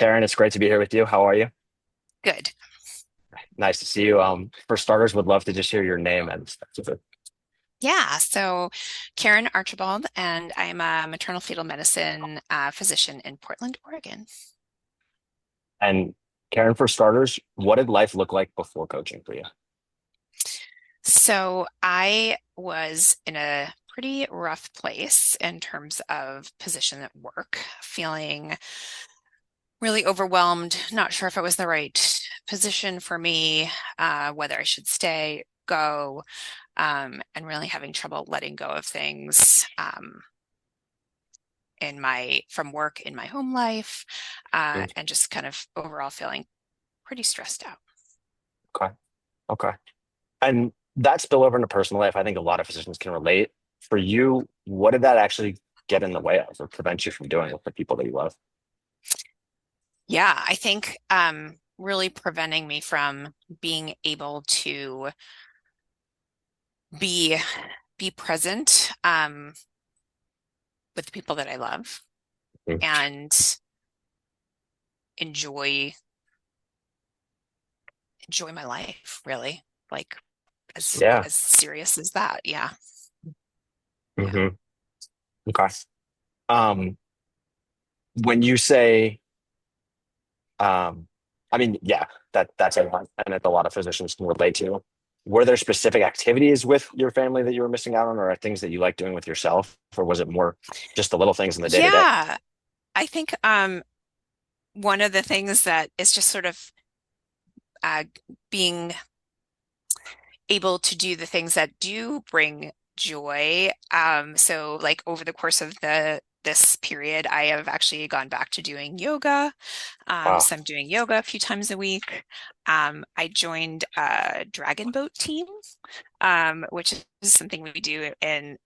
Karen, it's great to be here with you. How are you? Good. Nice to see you. For starters, would love to just hear your name and stuff. Yeah. So, Karen Archibald, and I'm a maternal fetal medicine physician in Portland, Oregon. And Karen, for starters, what did life look like before coaching for you? So, I was in a pretty rough place in terms of position at work, feeling really overwhelmed, not sure if it was the right position for me, whether I should stay, go, and really having trouble letting go of things. In my from work in my home life, Mm. and just kind of overall feeling pretty stressed out. Okay. Okay. And that spill over into personal life, I think a lot of physicians can relate. For you, what did that actually get in the way of or prevent you from doing with the people that you love? Yeah, I think really preventing me from being able to be be present with the people that I love Mm. and enjoy enjoy my life, really. Like Yeah. as serious as that. Yeah. Yeah. Hmm. Okay. Um, when you say, I mean, yeah, that's a lot, and that a lot of physicians can relate to. Were there specific activities with your family that you were missing out on, or things that you like doing with yourself, or was it more just the little things in the day to day? Yeah. I think one of the things that is just sort of uh, being able to do the things that do bring joy. So like over the course of the this period, I have actually gone back to doing yoga. Wow. So I'm doing yoga a few times a week. I joined a dragon boat team, which is something we do in,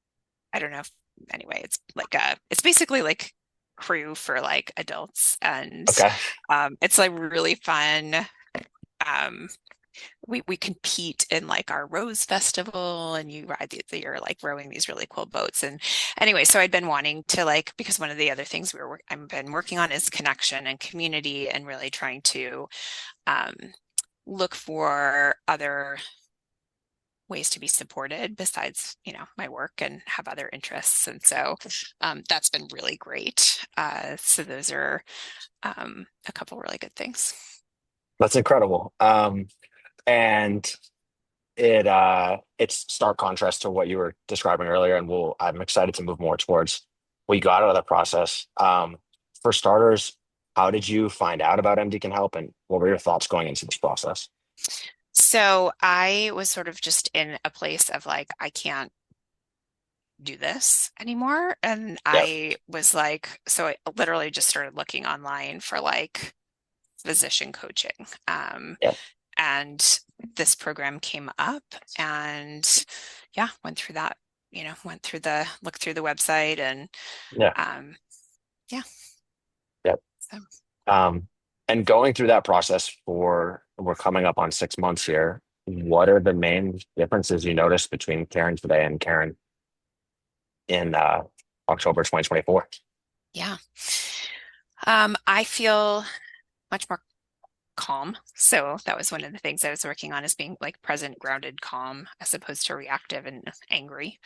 I don't know if, anyway, it's basically like crew for like adults, and Okay. it's like really fun. Um, we compete in like our Rose Festival, and you ride you're like rowing these really cool boats. And anyway, so I'd been wanting to like, because one of the other things I've been working on is connection and community, and really trying to um, look for other ways to be supported besides, my work, and have other interests. And so that's been really great. So those are a couple really good things. That's incredible. And it's stark contrast to what you were describing earlier, and I'm excited to move more towards what you got out of that process. For starters, how did you find out about MD Can Help, and what were your thoughts going into this process? So I was sort of just in a place of like, I can't do this anymore. And Yeah. I was like, so I literally just started looking online for like physician coaching. Yeah. And this program came up, and yeah, went through that, look through the website, and Yeah. um, yeah. Yeah. So Um, and going through that process we're coming up on 6 months here. What are the main differences you noticed between Karen today and Karen in October 2024? yeah. I feel much more calm. So that was one of the things I was working on, is being like present, grounded, calm, as opposed to reactive and angry.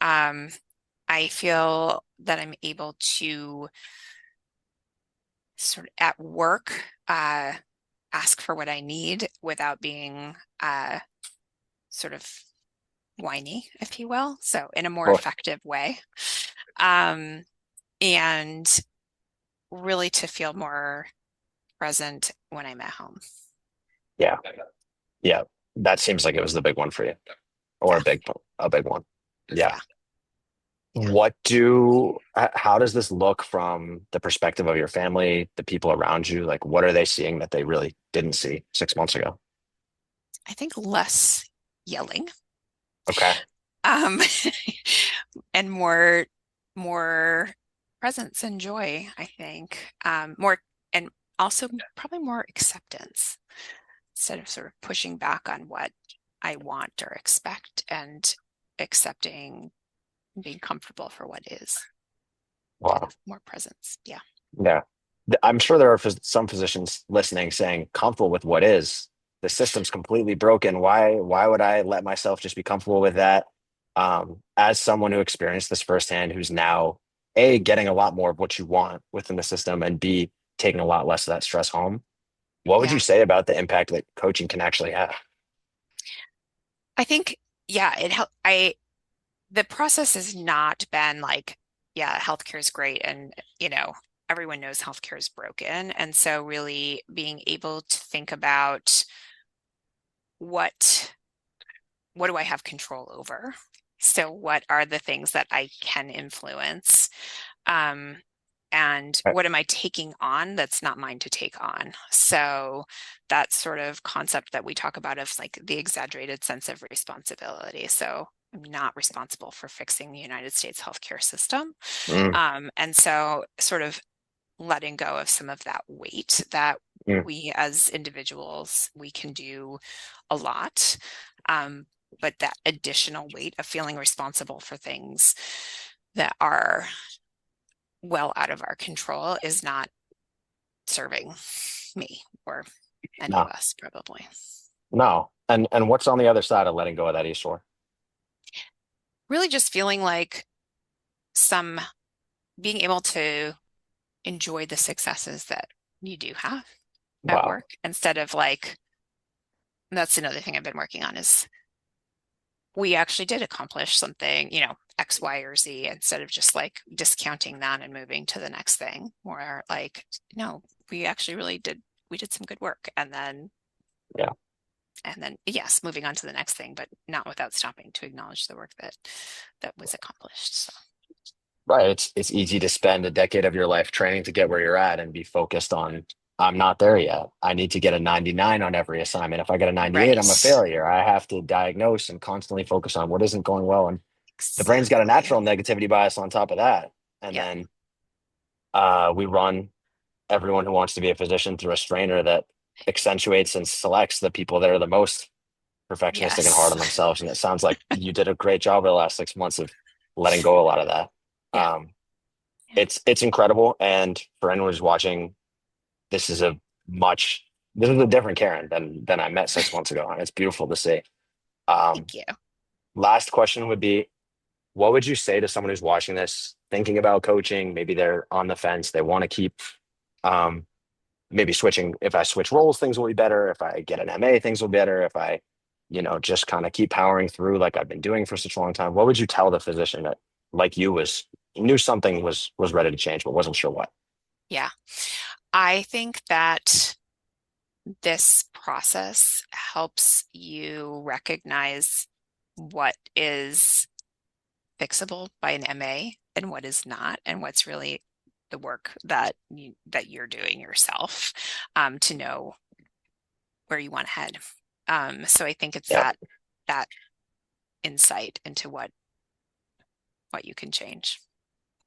Um, I feel that I'm able to sort of at work ask for what I need without being sort of whiny, if you will. So in a more Oh, effective way. Um, and really to feel more present when I'm at home. yeah. Yeah. That seems like it was the big one for you, or Yeah. a big one. Yeah. Yeah. Yeah. How does this look from the perspective of your family, the people around you? Like, what are they seeing that they really didn't see 6 months ago? I think less yelling, Okay. um, and more presence and joy, I think. More, and also probably more acceptance, instead of sort of pushing back on what I want or expect, and accepting, being comfortable for what is. Yeah, Wow. more presence. Yeah. Yeah. I'm sure there are some physicians listening saying comfortable with what is. The system's completely broken. Why would I let myself just be comfortable with that? As someone who experienced this firsthand, who's now A, getting a lot more of what you want within the system, and B, taking a lot less of that stress home. What would you Yeah. say about the impact that coaching can actually have? I think, yeah, it helped. The process has not been like, yeah, healthcare is great. And, everyone knows healthcare is broken. And so really being able to think about what what do I have control over? So what are the things that I can influence? Um, and Right. what am I taking on that's not mine to take on? So that sort of concept that we talk about of like the exaggerated sense of responsibility. So I'm not responsible for fixing the United States healthcare system. Mm, And so sort of letting go of some of that weight that mm, we as individuals, we can do a lot. Um, but that additional weight of feeling responsible for things that are well out of our control is not serving me or any of no, us, probably. no. And what's on the other side of letting go of that e-store? Really just feeling like some being able to enjoy the successes that you do have at Wow. work instead of like, that's another thing I've been working on is we actually did accomplish something, X, Y, or Z, instead of just like discounting that and moving to the next thing. Where like, no, we actually really did, we did some good work. Yeah. And then yes, moving on to the next thing, but not without stopping to acknowledge the work that was accomplished. So Right. It's easy to spend a decade of your life training to get where you're at and be focused on, I'm not there yet. I need to get a 99 on every assignment. If I get a 98, I'm a right. failure. I have to diagnose and constantly focus on what isn't going well. And the brain's got a Exactly. natural negativity bias on top of that. And Yep. then we run everyone who wants to be a physician through a strainer that accentuates and selects the people that are the most perfectionistic and hard Yes. on themselves. And it sounds like you did a great job over the last 6 months of letting go a lot of that. Yeah. Um, Yeah. it's incredible. And for anyone who's watching, this is a much this is a different Karen than I met 6 months ago. And it's beautiful to see. Um, Thank you. last question would be, what would you say to someone who's watching this, thinking about coaching? Maybe they're on the fence, they want to keep um, maybe switching. If I switch roles, things will be better. If I get an MA, things will be better. If I, just kind of keep powering through like I've been doing for such a long time, what would you tell the physician that, like you, was knew something was ready to change but wasn't sure what? Yeah. I think that this process helps you recognize what is fixable by an MA and what is not, and what's really the work that you're doing yourself to know where you want to head. So I think it's Yeah, that insight into what you can change.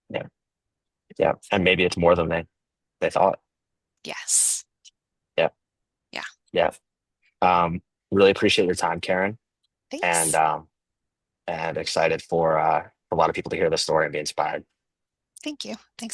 yeah, yeah. And maybe it's more than they thought. Yes. Yeah, Yeah. yeah. Um, really appreciate your time, Karen, and Thanks. um, and excited for a lot of people to hear this story and be inspired. Thank you. Thanks.